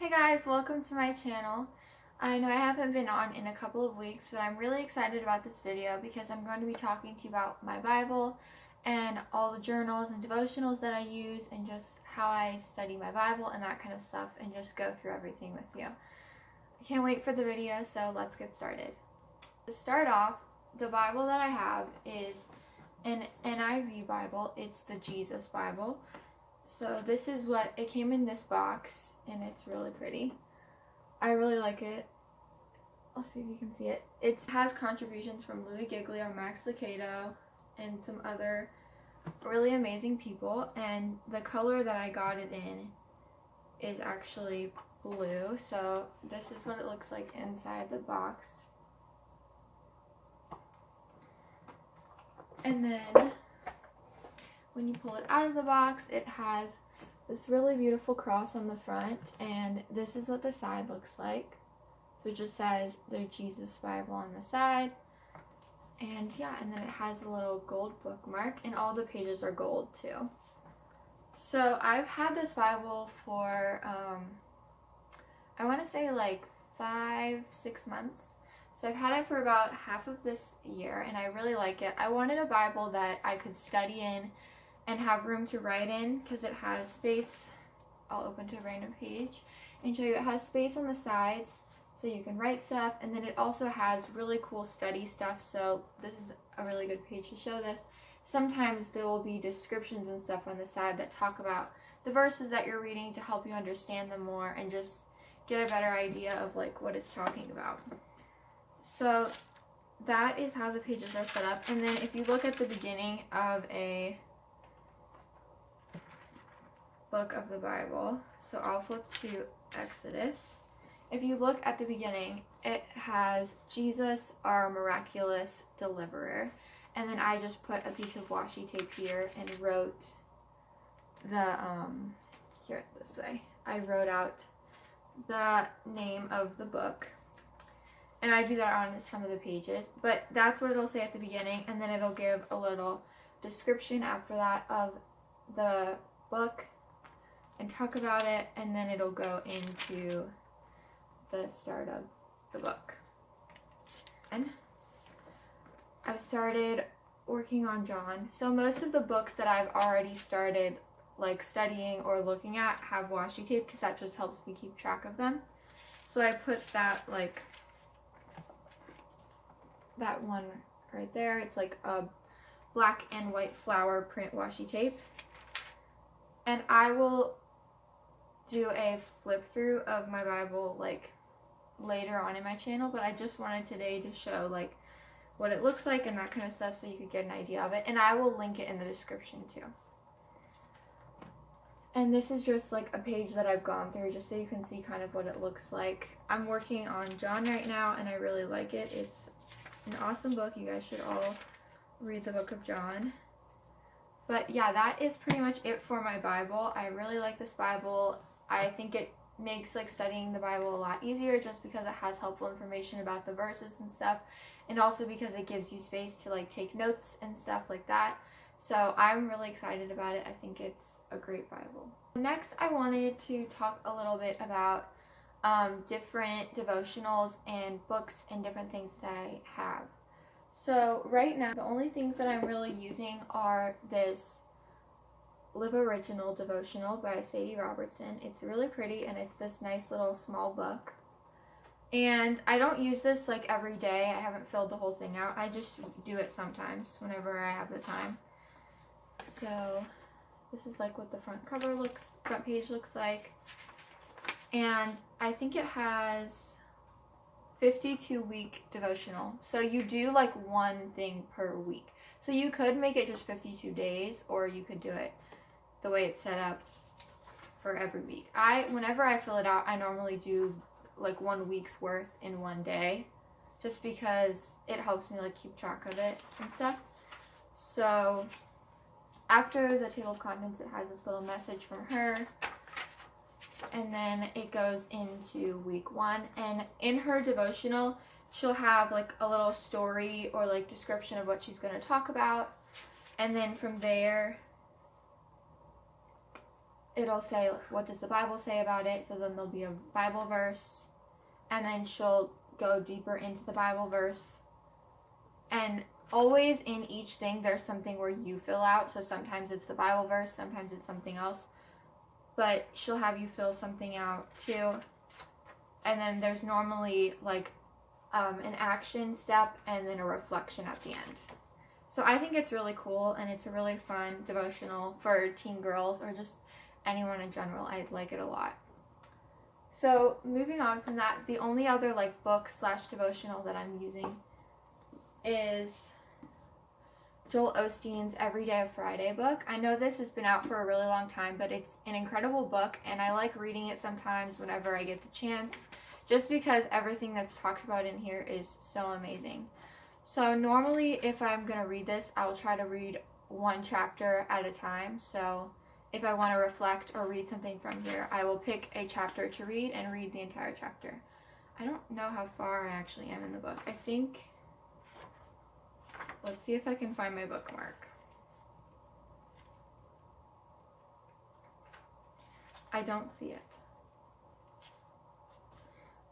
Hey guys, welcome to my channel. I know I haven't been on in a couple of weeks, but I'm really excited about this video because I'm going to be talking to you about my Bible and all the journals and devotionals that I use and just how I study my Bible and that kind of stuff and just go through everything with you. I can't wait for the video, so let's get started. To start off, the Bible that I have is an NIV Bible. It's the Jesus Bible. So this is what it came in this box, and it's really pretty. I really like it. I'll see if you can see it. It has contributions from Louis Giglio, Max Lucado, and some other really amazing people, and the color that I got it in is actually blue. So this is what it looks like inside the box. And then when you pull it out of the box, it has this really beautiful cross on the front, and this is what the side looks like. So it just says the Jesus Bible on the side, and yeah, and then it has a little gold bookmark, and all the pages are gold too. So I've had this Bible for I want to say like 5-6 months. So I've had it for about half of this year, and I really like it. I wanted a Bible that I could study in and have room to write in, because it has space. I'll open to a random page and show you. It has space on the sides so you can write stuff, and then it also has really cool study stuff, so this is a really good page to show this. Sometimes there will be descriptions and stuff on the side that talk about the verses that you're reading to help you understand them more and just get a better idea of like what it's talking about. So that is how the pages are set up. And then if you look at the beginning of a book of the Bible, so I'll flip to Exodus. If you look at the beginning, it has Jesus, our miraculous deliverer, and then I just put a piece of washi tape here and wrote the here this way. I wrote out the name of the book, and I do that on some of the pages, but that's what it'll say at the beginning, and then it'll give a little description after that of the book and talk about it, and then it'll go into the start of the book. And I've started working on John. So most of the books that I've already started like studying or looking at have washi tape, because that just helps me keep track of them. So I put that one right there. It's like a black and white flower print washi tape. And I will do a flip through of my Bible like later on in my channel, but I just wanted today to show like what it looks like and that kind of stuff so you could get an idea of it, and I will link it in the description too. And this is just like a page that I've gone through just so you can see kind of what it looks like. I'm working on John right now, and I really like it. It's an awesome book. You guys should all read the book of John. But yeah, that is pretty much it for my Bible. I really like this Bible. I think it makes like studying the Bible a lot easier just because it has helpful information about the verses and stuff, and also because it gives you space to like take notes and stuff like that. So I'm really excited about it. I think it's a great Bible. Next, I wanted to talk a little bit about different devotionals and books and different things that I have. So right now, the only things that I'm really using are this Live Original devotional by Sadie Robertson. It's really pretty, and it's this nice little small book. And I don't use this like every day. I haven't filled the whole thing out. I just do it sometimes whenever I have the time. So this is like what the front page looks like. And I think it has 52-week devotional. So you do like one thing per week. So you could make it just 52 days, or you could do it the way it's set up for every week. Whenever I fill it out, I normally do like 1 week's worth in one day, just because it helps me like keep track of it and stuff. So after the table of contents, it has this little message from her, and then it goes into week 1, and in her devotional she'll have like a little story or like description of what she's going to talk about, and then from there it'll say, what does the Bible say about it? So then there'll be a Bible verse, and then she'll go deeper into the Bible verse. And always in each thing, there's something where you fill out. So sometimes it's the Bible verse, sometimes it's something else. But she'll have you fill something out too. And then there's normally like an action step and then a reflection at the end. So I think it's really cool, and it's a really fun devotional for teen girls or just anyone in general. I like it a lot. So moving on from that, the only other like book / devotional that I'm using is Joel Osteen's Every Day of Friday book. I know this has been out for a really long time, but it's an incredible book, and I like reading it sometimes whenever I get the chance, just because everything that's talked about in here is so amazing. So normally if I'm going to read this, I will try to read one chapter at a time. So if I want to reflect or read something from here, I will pick a chapter to read and read the entire chapter. I don't know how far I actually am in the book. I think, let's see if I can find my bookmark. I don't see it.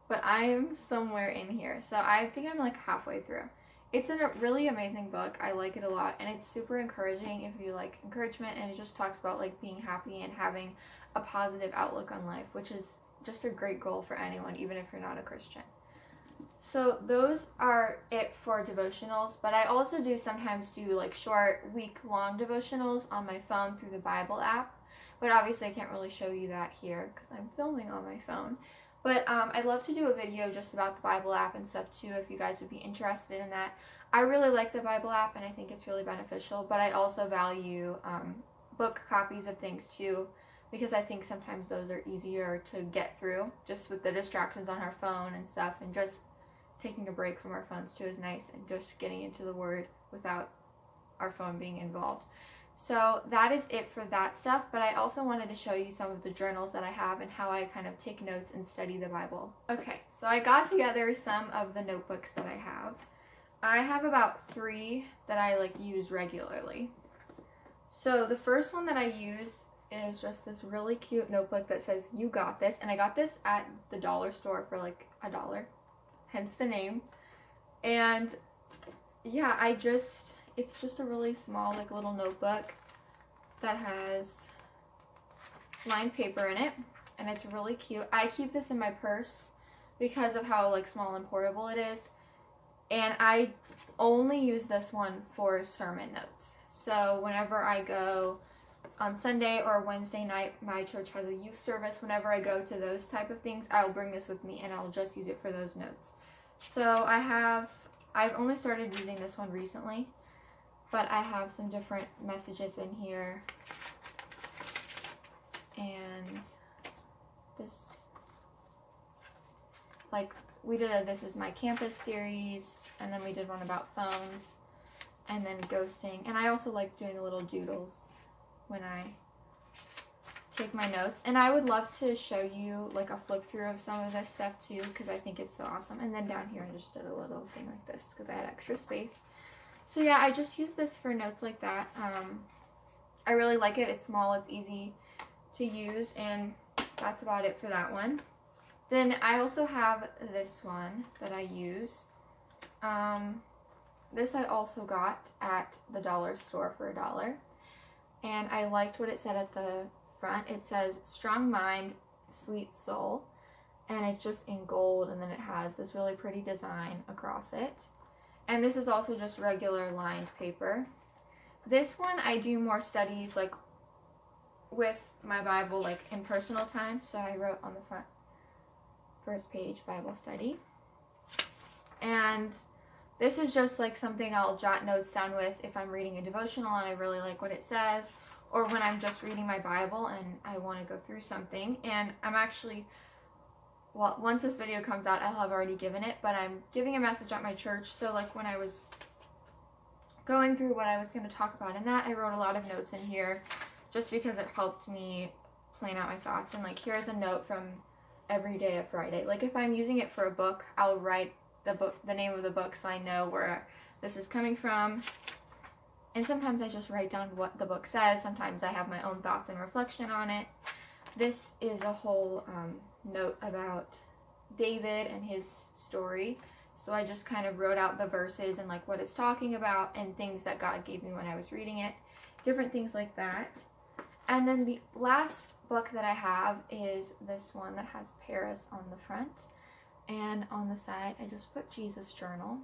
But I am somewhere in here. So I think I'm like halfway through. It's a really amazing book. I like it a lot, and it's super encouraging if you like encouragement, and it just talks about like being happy and having a positive outlook on life, which is just a great goal for anyone, even if you're not a Christian. So those are it for devotionals, but I also do sometimes do like short week-long devotionals on my phone through the Bible app, but obviously I can't really show you that here because I'm filming on my phone. But I'd love to do a video just about the Bible app and stuff too, if you guys would be interested in that. I really like the Bible app, and I think it's really beneficial, but I also value book copies of things too, because I think sometimes those are easier to get through, just with the distractions on our phone and stuff, and just taking a break from our phones too is nice, and just getting into the Word without our phone being involved. So that is it for that stuff, but I also wanted to show you some of the journals that I have and how I kind of take notes and study the Bible. Okay, so I got together some of the notebooks that I have. I have about 3 that I like use regularly. So the first one that I use is just this really cute notebook that says, "You got this," and I got this at the dollar store for like $1, hence the name. And yeah, it's just a really small like little notebook that has lined paper in it, and it's really cute. I keep this in my purse because of how like small and portable it is, and I only use this one for sermon notes. So whenever I go on Sunday or Wednesday night, my church has a youth service. Whenever I go to those type of things, I'll bring this with me and I'll just use it for those notes. So I've only started using this one recently, but I have some different messages in here, and this, like, we did a This Is My Campus series, and then we did one about phones, and then ghosting, and I also like doing little doodles when I take my notes, and I would love to show you like a flip through of some of this stuff too, because I think it's so awesome. And then down here I just did a little thing like this because I had extra space. So yeah, I just use this for notes like that. I really like it. It's small, it's easy to use, and that's about it for that one. Then I also have this one that I use. This I also got at the dollar store for $1, and I liked what it said at the front. It says "Strong Mind, Sweet Soul," and it's just in gold, and then it has this really pretty design across it. And this is also just regular lined paper. This one I do more studies like with my Bible, like in personal time. So I wrote on the front, first page, Bible study. And this is just like something I'll jot notes down with if I'm reading a devotional and I really like what it says, or when I'm just reading my Bible and I want to go through something. And I'm actually, well, once this video comes out, I'll have already given it, but I'm giving a message at my church. So like when I was going through what I was going to talk about in that, I wrote a lot of notes in here just because it helped me plan out my thoughts. And like, here's a note from Every Day of Friday. Like if I'm using it for a book, I'll write the name of the book so I know where this is coming from. And sometimes I just write down what the book says. Sometimes I have my own thoughts and reflection on it. This is a whole note about David and his story. So I just kind of wrote out the verses and like what it's talking about and things that God gave me when I was reading it. Different things like that. And then the last book that I have is this one that has Paris on the front. And on the side, I just put Jesus Journal.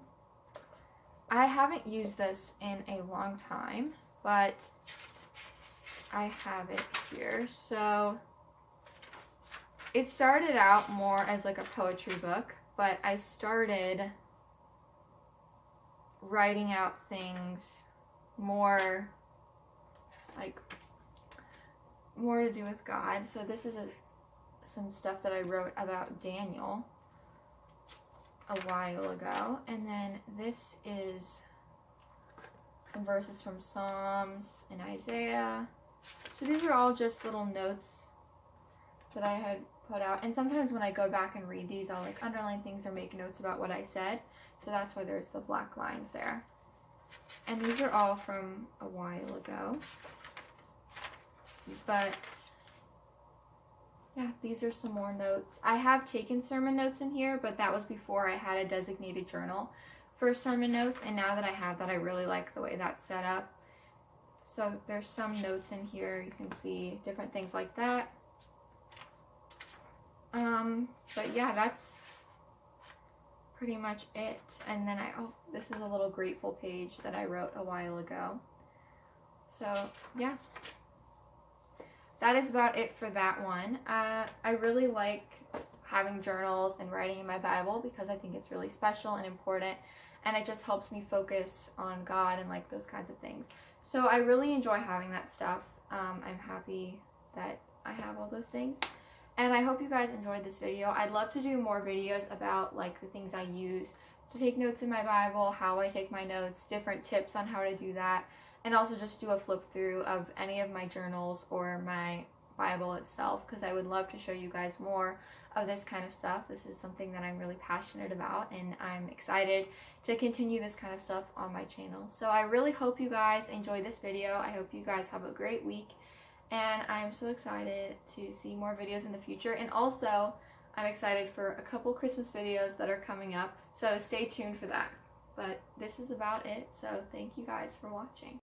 I haven't used this in a long time, but I have it here. So it started out more as like a poetry book, but I started writing out things more like more to do with God. So this is some stuff that I wrote about Daniel a while ago. And then this is some verses from Psalms and Isaiah. So these are all just little notes that I had put out. And sometimes when I go back and read these, I'll like underline things or make notes about what I said. So that's why there's the black lines there. And these are all from a while ago. But yeah, these are some more notes. I have taken sermon notes in here, but that was before I had a designated journal for sermon notes. And now that I have that, I really like the way that's set up. So there's some notes in here. You can see different things like that. But yeah, that's pretty much it. And then this is a little grateful page that I wrote a while ago. So yeah. That is about it for that one. I really like having journals and writing in my Bible because I think it's really special and important, and it just helps me focus on God and like those kinds of things. So I really enjoy having that stuff. I'm happy that I have all those things, and I hope you guys enjoyed this video. I'd love to do more videos about like the things I use to take notes in my Bible, how I take my notes, different tips on how to do that. And also just do a flip through of any of my journals or my Bible itself, because I would love to show you guys more of this kind of stuff. This is something that I'm really passionate about, and I'm excited to continue this kind of stuff on my channel. So I really hope you guys enjoyed this video. I hope you guys have a great week, and I'm so excited to see more videos in the future. And also, I'm excited for a couple Christmas videos that are coming up, so stay tuned for that. But this is about it, so thank you guys for watching.